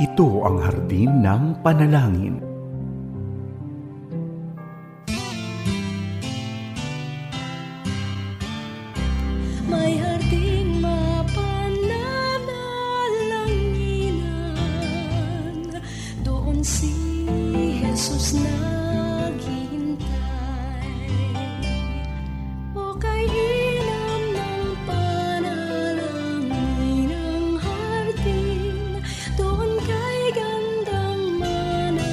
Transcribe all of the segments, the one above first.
Ito ang hardin ng panalangin. May harding mapananalanginan, doon si Jesus naghihintay. O kay inam ng panalangin ng hardin, doon kay gandang manalangin.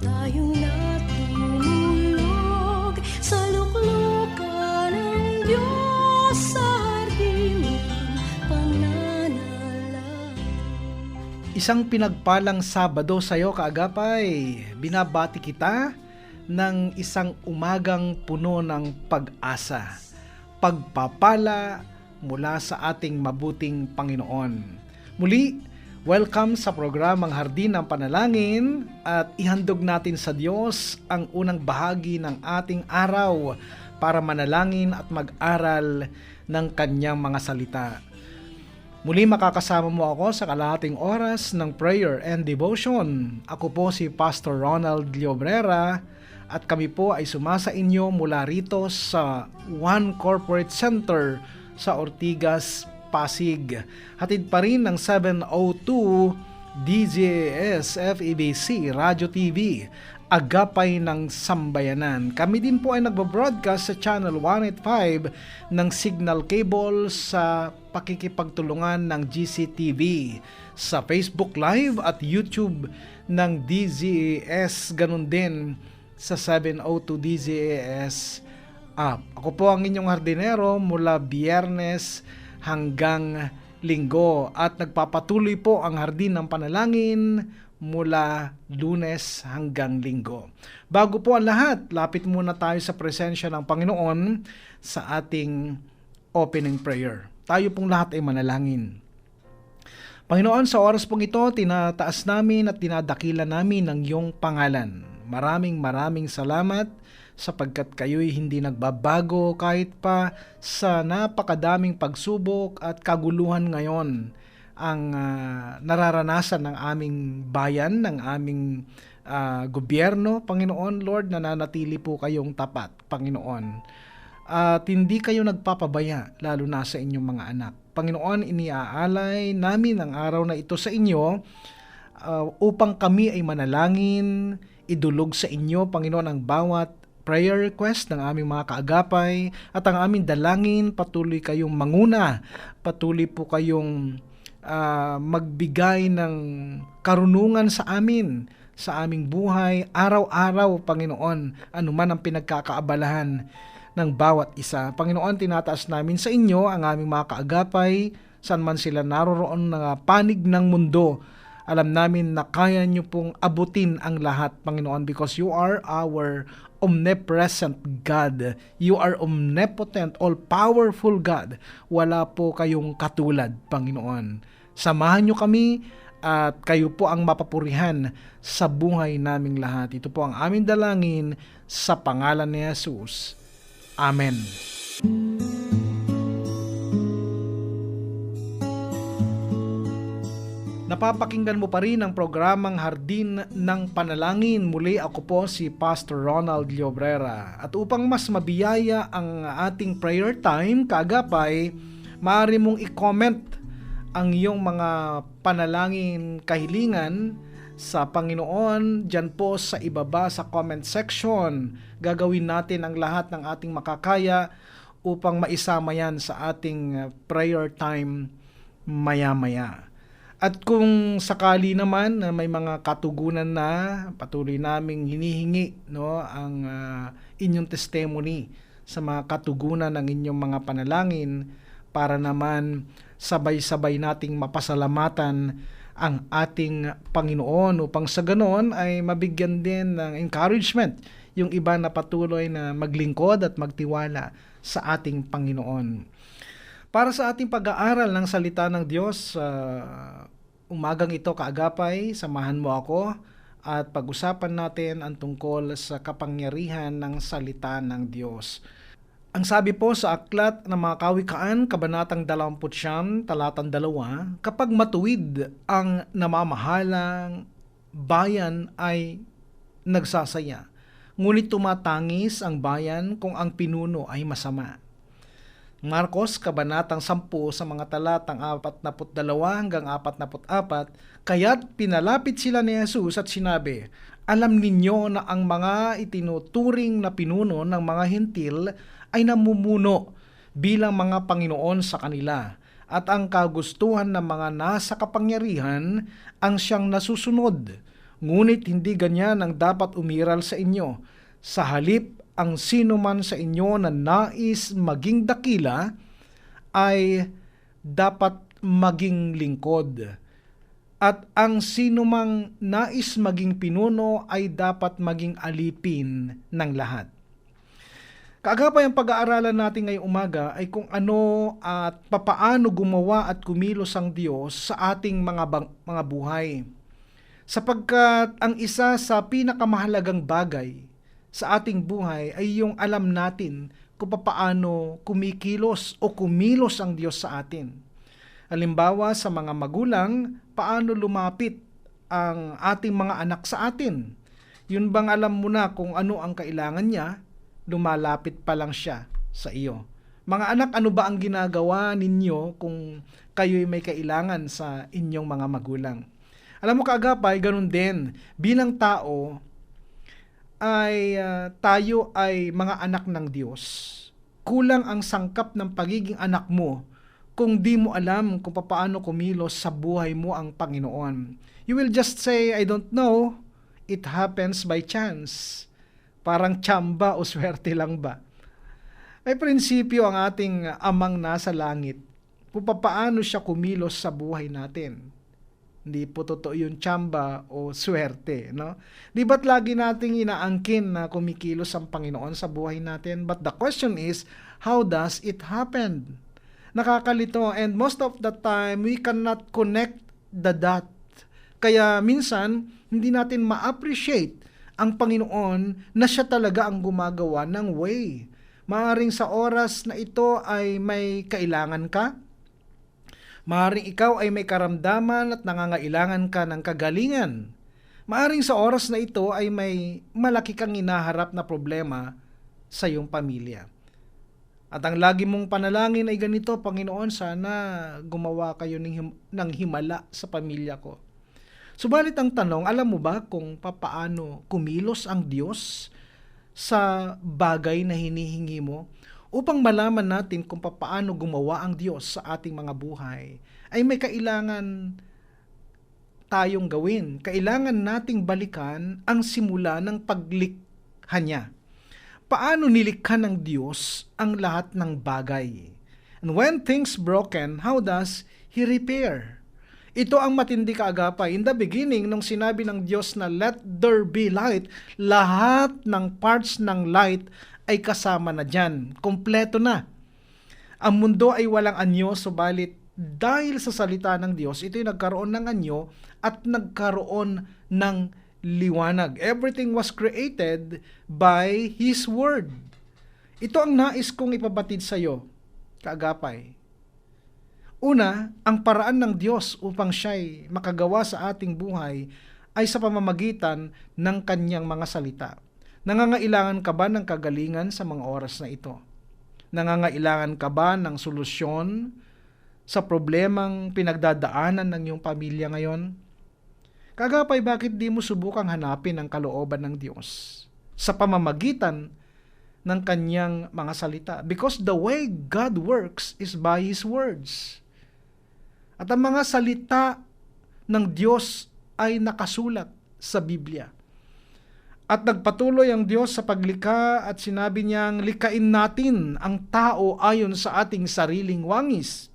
Tayong natutulog sa luklukan ng Diyos sa hardin ng pananalangin. Isang pinagpalang Sabado sa iyo, kaagapay. Binabati kita ng isang umagang puno ng pag-asa, pagpapala mula sa ating mabuting Panginoon. Muli, welcome sa programang Hardin ng Panalangin at ihandog natin sa Diyos ang unang bahagi ng ating araw para manalangin at mag-aral ng Kanyang mga salita. Muli makakasama mo ako sa kalahating oras ng prayer and devotion. Ako po si Pastor Ronald Llobrera at kami po ay sumasa inyo mula rito sa One Corporate Center sa Ortigas, Pasig. Hatid pa rin ng 702 DZS FEBC Radio TV, Agapay ng Sambayanan. Kami din po ay nagbabroadcast sa Channel 185 ng Signal Cable sa pakikipagtulungan ng GCTV, sa Facebook Live at YouTube ng DZS, ganun din sa 702 DZS app. Ako po ang inyong hardinero mula Biyernes hanggang Linggo at nagpapatuloy po ang Hardin ng Panalangin mula Lunes hanggang Linggo. Bago po ang lahat, lapit muna tayo sa presensya ng Panginoon sa ating opening prayer. Tayo pong lahat ay manalangin. Panginoon, sa oras pong ito, tinataas namin at tinadakilan namin ang iyong pangalan. Maraming salamat sapagkat kayo'y hindi nagbabago kahit pa sa napakadaming pagsubok at kaguluhan ngayon ang nararanasan ng aming bayan, ng aming gobyerno. Panginoon, Lord, nananatili po kayong tapat, Panginoon. At hindi kayo nagpapabaya, lalo na sa inyong mga anak. Panginoon, iniaalay namin ang araw na ito sa inyo upang kami ay manalangin, idulog sa inyo, Panginoon, ang bawat prayer request ng aming mga kaagapay at ang aming dalangin. Patuloy kayong manguna, patuloy po kayong magbigay ng karunungan sa amin, sa aming buhay, araw-araw, Panginoon, anuman ang pinagkakaabalahan ng bawat isa. Panginoon, tinataas namin sa inyo ang aming mga kaagapay, saan man sila naroroon na panig ng mundo. Alam namin na kaya nyo pong abutin ang lahat, Panginoon, because you are our omnipresent God. You are omnipotent, all-powerful God. Wala po kayong katulad, Panginoon. Samahan nyo kami at kayo po ang mapapurihan sa buhay naming lahat. Ito po ang aming dalangin sa pangalan ni Jesus. Amen. Napapakinggan mo pa rin ang programang Hardin ng Panalangin. Muli ako po si Pastor Ronald Llobrera. At upang mas mabiyaya ang ating prayer time, kaagapay, maaari mong i-comment ang iyong mga panalangin kahilingan sa Panginoon dyan po sa ibaba sa comment section. Gagawin natin ang lahat ng ating makakaya upang maisama yan sa ating prayer time maya-maya. At kung sakali naman na may mga katugunan na, patuloy naming hinihingi ang inyong testimony sa mga katugunan ng inyong mga panalangin para naman sabay-sabay nating mapasalamatan ang ating Panginoon upang sa ganon ay mabigyan din ng encouragement yung iba na patuloy na maglingkod at magtiwala sa ating Panginoon. Para sa ating pag-aaral ng salita ng Diyos, umagang ito, kaagapay, samahan mo ako at pag-usapan natin ang tungkol sa kapangyarihan ng salita ng Diyos. Ang sabi po sa Aklat ng mga Kawikaan, Kabanatang 29, Talatang 2, kapag matuwid ang namamahalang bayan ay nagsasaya, ngunit tumatangis ang bayan kung ang pinuno ay masama. Marcos, Kabanatang 10, sa mga talatang 42 hanggang 44, kaya't pinalapit sila ni Jesus at sinabi, alam ninyo na ang mga itinuturing na pinuno ng mga Hintil ay namumuno bilang mga Panginoon sa kanila, at ang kagustuhan ng mga nasa kapangyarihan ang siyang nasusunod. Ngunit hindi ganyan ang dapat umiral sa inyo. Sa halip, ang sino man sa inyo na nais maging dakila ay dapat maging lingkod. At ang sino mang nais maging pinuno ay dapat maging alipin ng lahat. Kaagapay, ang pag-aaralan natin ngayong umaga ay kung ano at papaano gumawa at kumilos ang Diyos sa ating mga buhay. Sapagkat ang isa sa pinakamahalagang bagay sa ating buhay ay yung alam natin kung papaano kumikilos o kumilos ang Diyos sa atin. Halimbawa sa mga magulang, paano lumapit ang ating mga anak sa atin. Yun bang alam mo na kung ano ang kailangan niya, lumalapit pa lang siya sa iyo. Mga anak, ano ba ang ginagawa ninyo kung kayo'y may kailangan sa inyong mga magulang? Alam mo kaagapay, ganun din. Bilang tao, tayo ay mga anak ng Diyos. Kulang ang sangkap ng pagiging anak mo kung di mo alam kung paano kumilos sa buhay mo ang Panginoon. You will just say, I don't know. It happens by chance. Parang tsamba o swerte lang ba? May prinsipyo ang ating amang nasa langit kung paano siya kumilos sa buhay natin. Hindi po totoo yung tsamba o swerte, no? Di ba't lagi nating inaangkin na kumikilos ang Panginoon sa buhay natin? But the question is, how does it happen? Nakakalito, and most of the time, we cannot connect the dot. Kaya minsan, hindi natin ma-appreciate ang Panginoon na siya talaga ang gumagawa ng way. Maaring sa oras na ito ay may kailangan ka. Maaring ikaw ay may karamdaman at nangangailangan ka ng kagalingan. Maaring sa oras na ito ay may malaki kang hinaharap na problema sa iyong pamilya. At ang lagi mong panalangin ay ganito, Panginoon, sana gumawa kayo ng himala sa pamilya ko. Subalit ang tanong, alam mo ba kung papaano kumilos ang Diyos sa bagay na hinihingi mo? Upang malaman natin kung papaano gumawa ang Diyos sa ating mga buhay, ay may kailangan tayong gawin. Kailangan nating balikan ang simula ng paglikha niya. Paano nilikha ng Diyos ang lahat ng bagay? And when things broken, how does He repair? Ito ang matindi kaagapay. In the beginning, nung sinabi ng Diyos na let there be light, lahat ng parts ng light ay kasama na dyan. Kompleto na. Ang mundo ay walang anyo, subalit dahil sa salita ng Diyos, ito'y nagkaroon ng anyo at nagkaroon ng liwanag. Everything was created by His Word. Ito ang nais kong ipabatid sa iyo, kaagapay. Una, ang paraan ng Diyos upang siya'y makagawa sa ating buhay ay sa pamamagitan ng kanyang mga salita. Nangangailangan ka ba ng kagalingan sa mga oras na ito? Nangangailangan ka ba ng solusyon sa problemang pinagdadaanan ng iyong pamilya ngayon? Kagapay, bakit di mo subukang hanapin ang kalooban ng Diyos sa pamamagitan ng kanyang mga salita? Because the way God works is by His words. At ang mga salita ng Diyos ay nakasulat sa Biblia. At nagpatuloy ang Diyos sa paglikha at sinabi niyang likain natin ang tao ayon sa ating sariling wangis.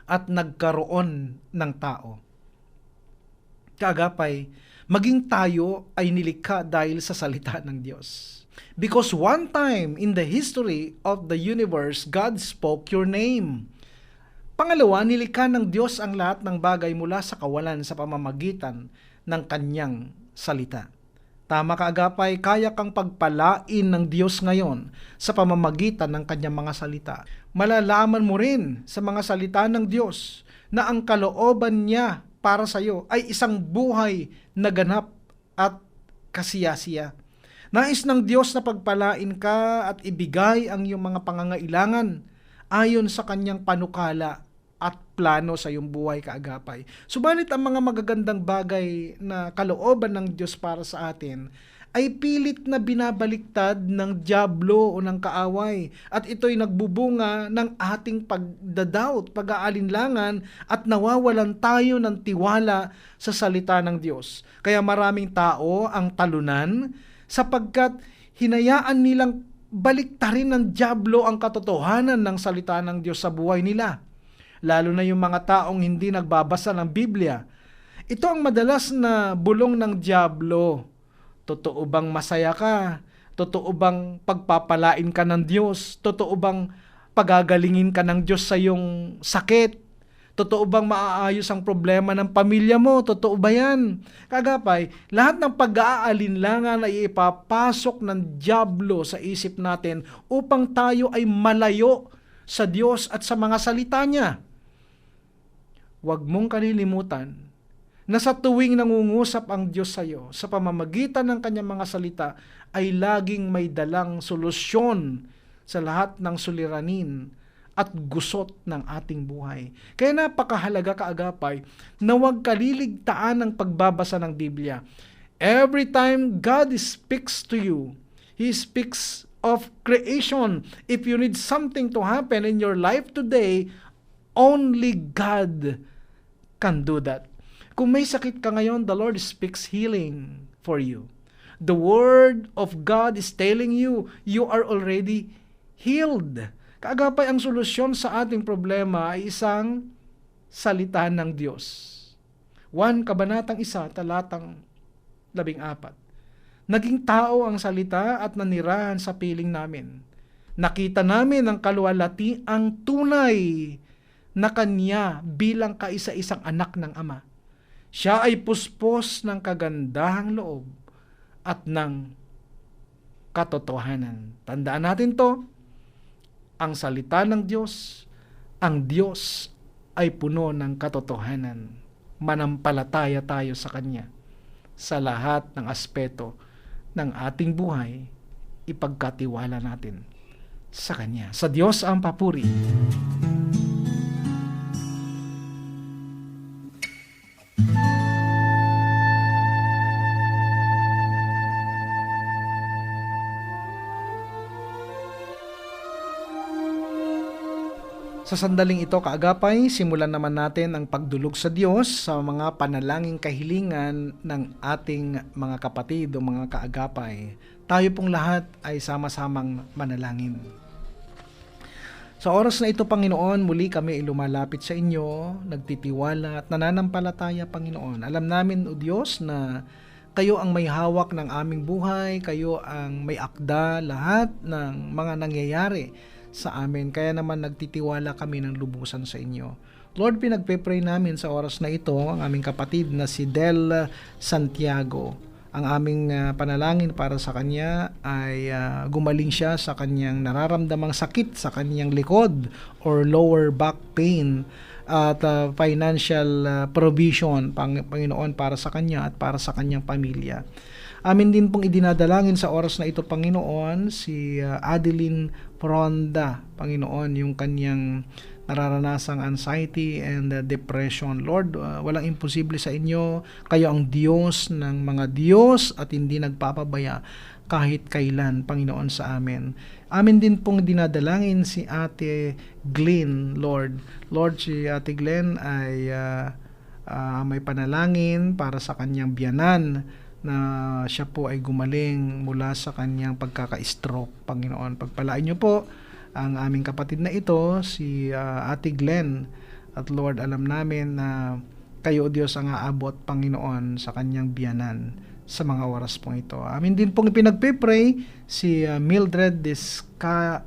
At nagkaroon ng tao. Kaagapay, maging tayo ay nilikha dahil sa salita ng Diyos. Because one time in the history of the universe, God spoke your name. Pangalawa, nilikha ng Diyos ang lahat ng bagay mula sa kawalan sa pamamagitan ng kanyang salita. Tama ka, agapay, kaya kang pagpalain ng Diyos ngayon sa pamamagitan ng kanyang mga salita. Malalaman mo rin sa mga salita ng Diyos na ang kalooban niya para sa iyo ay isang buhay na ganap at kasiyasiya. Nais ng Diyos na pagpalain ka at ibigay ang iyong mga pangangailangan ayon sa kanyang panukala at plano sa iyong buhay, kaagapay. Subalit ang mga magagandang bagay na kalooban ng Diyos para sa atin ay pilit na binabaliktad ng dyablo o ng kaaway, at ito'y nagbubunga ng ating pagdadoubt, pag-aalinlangan, at nawawalan tayo ng tiwala sa salita ng Diyos. Kaya maraming tao ang talunan sapagkat hinayaan nilang baliktarin ng dyablo ang katotohanan ng salita ng Diyos sa buhay nila. Lalo na yung mga taong hindi nagbabasa ng Biblia. Ito ang madalas na bulong ng dyablo. Totoo bang masaya ka? Totoo bang pagpapalain ka ng Diyos? Totoo bang pagagalingin ka ng Diyos sa iyong sakit? Totoo bang maaayos ang problema ng pamilya mo? Totoo ba yan? Kagapay, lahat ng pag-aalinlangan ay ipapasok ng dyablo sa isip natin upang tayo ay malayo sa Diyos at sa mga salita niya. Huwag mong kalilimutan na sa tuwing nangungusap ang Diyos sa iyo sa pamamagitan ng kanyang mga salita ay laging may dalang solusyon sa lahat ng suliranin at gusot ng ating buhay. Kaya napakahalaga, kaagapay, na huwag kaliligtaan ng pagbabasa ng Biblia. Every time God speaks to you, He speaks of creation. If you need something to happen in your life today, only God can do that. Kung may sakit ka ngayon, the Lord speaks healing for you. The Word of God is telling you, you are already healed. Kaagapay, ang solusyon sa ating problema ay isang salita ng Diyos. 1 Kabanatang 1, talatang 14. Naging tao ang salita at nanirahan sa piling namin. Nakita namin ang kaluwalhati ang tunay na kanya bilang kaisa-isang anak ng Ama. Siya ay puspos ng kagandahang loob at ng katotohanan. Tandaan natin to, ang salita ng Diyos, ang Diyos ay puno ng katotohanan. Manampalataya tayo sa Kanya sa lahat ng aspeto ng ating buhay, ipagkatiwala natin sa Kanya. Sa Diyos ang papuri. Sa sandaling ito, kaagapay, simulan naman natin ang pagdulog sa Diyos sa mga panalangin kahilingan ng ating mga kapatid o mga kaagapay. Tayo pong lahat ay sama-samang manalangin. Sa oras na ito, Panginoon, muli kami ay lumalapit sa inyo, nagtitiwala at nananampalataya, Panginoon. Alam namin, O Diyos, na kayo ang may hawak ng aming buhay, kayo ang may akda lahat ng mga nangyayari sa amin. Kaya naman nagtitiwala kami ng lubusan sa inyo. Lord, pinagpe-pray namin sa oras na ito ang aming kapatid na si Del Santiago. Ang aming panalangin para sa kanya ay gumaling siya sa kanyang nararamdamang sakit sa kanyang likod or lower back pain at financial provision, Panginoon, para sa kanya at para sa kanyang pamilya. Amin din pong idinadalangin sa oras na ito, Panginoon, si Adeline Fronda, Panginoon, yung kanyang nararanasang anxiety and depression. Lord, walang imposible sa inyo. Kayo ang Diyos ng mga Diyos at hindi nagpapabaya kahit kailan, Panginoon, sa amin. Amin din pong dinadalangin si Ate Glenn, Lord. Lord, si Ate Glenn ay may panalangin para sa kanyang biyanan na siya po ay gumaling mula sa kanyang pagkaka-stroke, Panginoon. Pagpalain niyo po ang aming kapatid na ito, si Ate Glenn. At Lord, alam namin na kayo, Diyos, ang aabot, Panginoon, sa kanyang biyanan sa mga oras pong ito. Amin din pong ipinagpipray si Mildred Desca.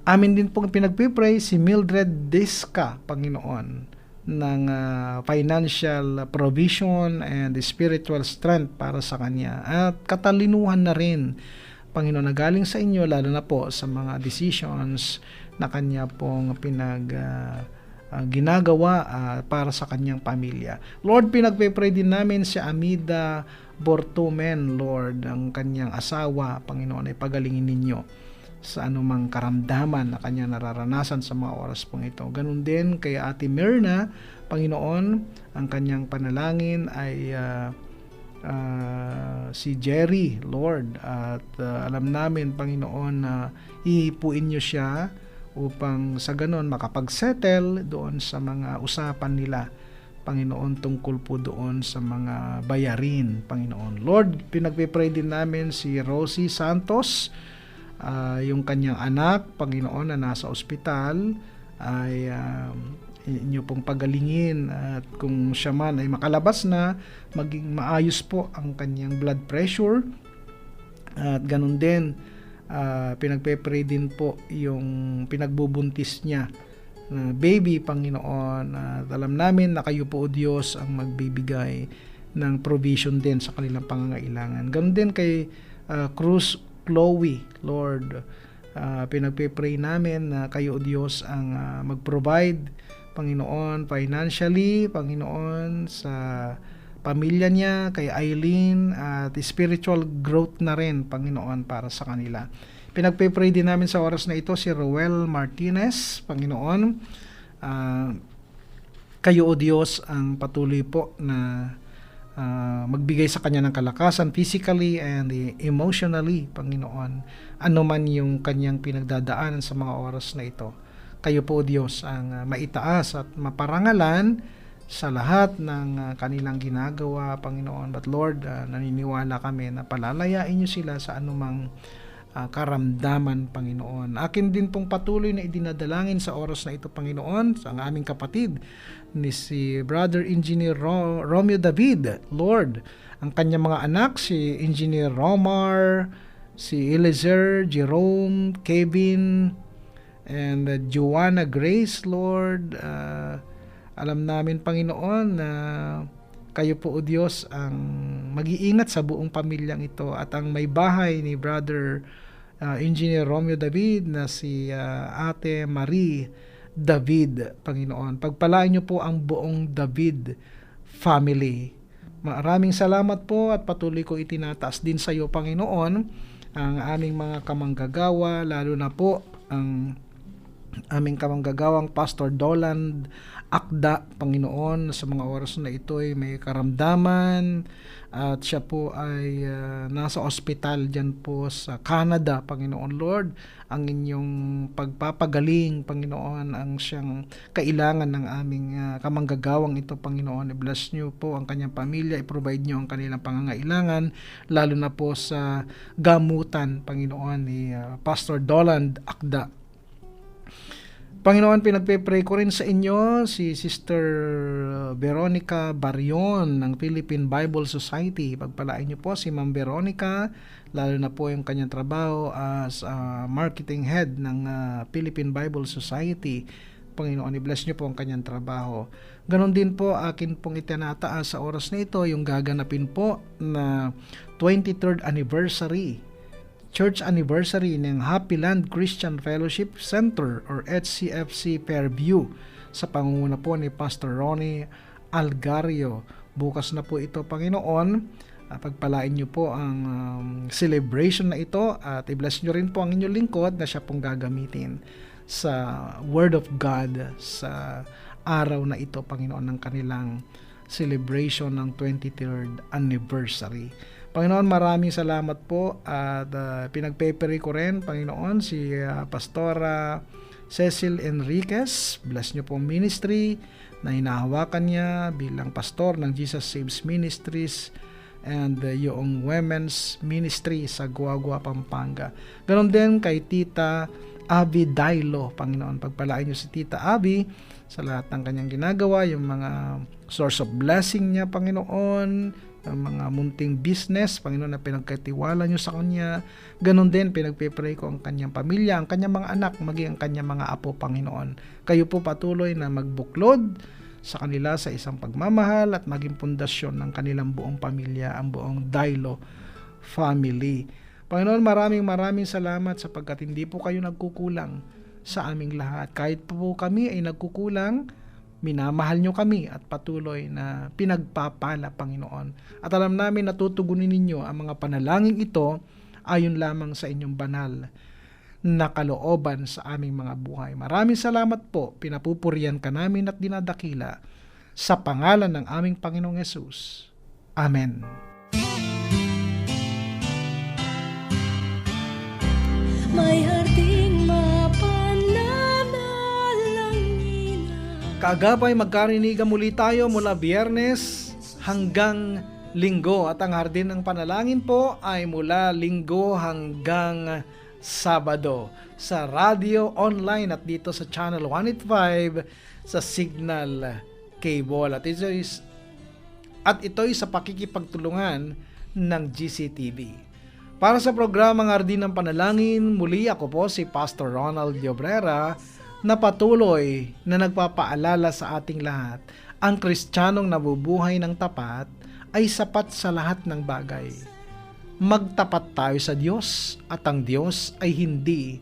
Amin din pong ipinagpipray si Mildred Desca, Panginoon, ng financial provision and spiritual strength para sa kanya. At katalinuhan na rin, Panginoon, na galing sa inyo, lalo na po sa mga decisions na kanya pong ginagawa para sa kanyang pamilya. Lord, pinagpe-pray din namin si Amida Bortumen, Lord, ang kanyang asawa, Panginoon, ay pagalingin ninyo sa anumang karamdaman na kanya nararanasan sa mga oras pong ito. Ganun din kay Ate Myrna, Panginoon, ang kanyang panalangin ay si Jerry, Lord, at alam namin, Panginoon, na ihipuin nyo siya upang sa ganon makapag-settle doon sa mga usapan nila, Panginoon, tungkol po doon sa mga bayarin, Panginoon. Lord, pinagpipray din namin si Rosie Santos, yung kanyang anak, Panginoon, na nasa ospital, ay inyo pong pagalingin, at kung siya man ay makalabas na, maging maayos po ang kanyang blood pressure, at ganun din, pinagpe-pray din po yung pinagbubuntis niya na baby, Panginoon, at alam namin na kayo po, O Diyos, ang magbibigay ng provision din sa kanilang pangangailangan. Ganun din kay Cruz Chloe, Lord, pinagpe-pray namin na kayo, O Diyos, ang mag-provide, Panginoon, financially, Panginoon, sa pamilya niya, kay Eileen, at spiritual growth na rin, Panginoon, para sa kanila. Pinagpe-pray din namin sa oras na ito si Roel Martinez, Panginoon. Kayo, O Diyos, ang patuloy po na magbigay sa kanya ng kalakasan physically and emotionally, Panginoon. Ano man yung kanyang pinagdadaanan sa mga oras na ito. Kayo po, O Diyos, ang maitaas at maparangalan sa lahat ng kanilang ginagawa, Panginoon. But Lord, naniniwala kami na palalayain niyo sila sa anumang karamdaman, Panginoon. Akin din pong patuloy na idinadalangin sa oras na ito, Panginoon, sa aming kapatid ni si Brother Engineer Romeo David, Lord, ang kanyang mga anak, si Engineer Romar, si Eliezer, Jerome, Kevin, and Joanna Grace, Lord. Alam namin, Panginoon, na kayo po, O Diyos, ang mag-iingat sa buong pamilyang ito, at ang may bahay ni Brother Engineer Romeo David na si Ate Marie David, Panginoon. Pagpalain niyo po ang buong David family. Maraming salamat po, at patuloy ko itinataas din sa iyo, Panginoon, ang aming mga kamanggagawa, lalo na po ang aming kamanggagawang Pastor Doland Akda, Panginoon. Sa mga oras na ito ay may karamdaman, at siya po ay nasa ospital dyan po sa Canada, Panginoon. Lord, ang inyong pagpapagaling, Panginoon, ang siyang kailangan ng aming kamanggagawang ito, Panginoon. I-bless niyo po ang kanyang pamilya, i-provide niyo ang kanilang pangangailangan, lalo na po sa gamutan, Panginoon, ni Pastor Doland Akda. Panginoon, pinagpe-pray ko rin sa inyo si Sister Veronica Barion ng Philippine Bible Society. Pagpalain niyo po si Ma'am Veronica, lalo na po yung kanyang trabaho as marketing head ng Philippine Bible Society. Panginoon, i-bless niyo po ang kanyang trabaho. Ganon din po, akin pong itinataas sa oras na ito yung gaganapin po na 23rd anniversary Church anniversary ng Happy Land Christian Fellowship Center or HCFC Fairview sa pangunguna po ni Pastor Ronnie Algario. Bukas na po ito, Panginoon. Pagpalain niyo po ang celebration na ito, at i-bless niyo rin po ang inyong lingkod na siya pong gagamitin sa Word of God sa araw na ito, Panginoon, ng kanilang celebration ng 23rd anniversary. Panginoon, maraming salamat po, at pinagpe-pray ko rin, Panginoon, si Pastora Cecil Enriquez. Bless niyo po ang ministry na hinahawakan niya bilang pastor ng Jesus Saves Ministries and yung women's ministry sa Guagua, Pampanga. Ganon din kay Tita Abby Dailo, Panginoon. Pagpalain niyo si Tita Abby sa lahat ng kanyang ginagawa, yung mga source of blessing niya, Panginoon, ang mga munting business, Panginoon, na pinagkatiwala nyo sa kanya. Ganon din, pinagpipray ko ang kanyang pamilya, ang kanyang mga anak, maging ang kanyang mga apo, Panginoon. Kayo po patuloy na magbuklod sa kanila sa isang pagmamahal at maging pundasyon ng kanilang buong pamilya, ang buong Dailo family. Panginoon, maraming salamat sapagkat hindi po kayo nagkukulang sa aming lahat. Kahit po kami ay nagkukulang, minamahal nyo kami at patuloy na pinagpapala, Panginoon. At alam namin natutugunin ninyo ang mga panalangin ito ayon lamang sa inyong banal na kalooban sa aming mga buhay. Maraming salamat po. Pinapupurian ka namin at dinadakila sa pangalan ng aming Panginoong Hesus. Amen. May harding mapananalangin. Kaagapay, magkarinigan muli tayo mula Biyernes hanggang Linggo. At ang hardin ng panalangin po ay mula Linggo hanggang Sabado sa radio, online at dito sa Channel 185 sa Signal Cable. At ito'y sa pakikipagtulungan ng GCTV. Para sa programang Hardin ng Panalangin, muli ako po si Pastor Ronald Llobrera na patuloy na nagpapaalala sa ating lahat, ang Kristiyanong nabubuhay ng tapat ay sapat sa lahat ng bagay. Magtapat tayo sa Diyos at ang Diyos ay hindi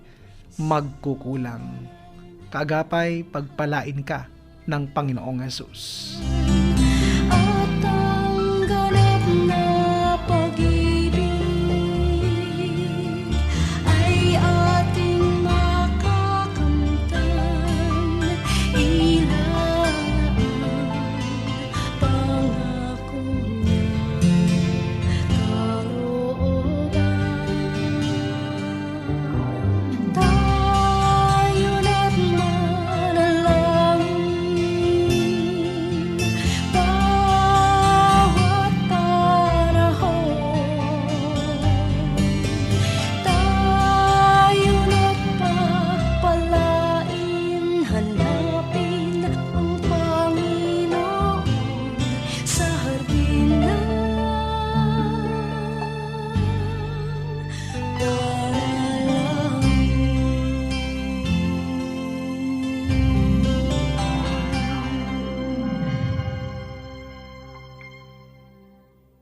magkukulang. Kaagapay, pagpalain ka ng Panginoong Hesus.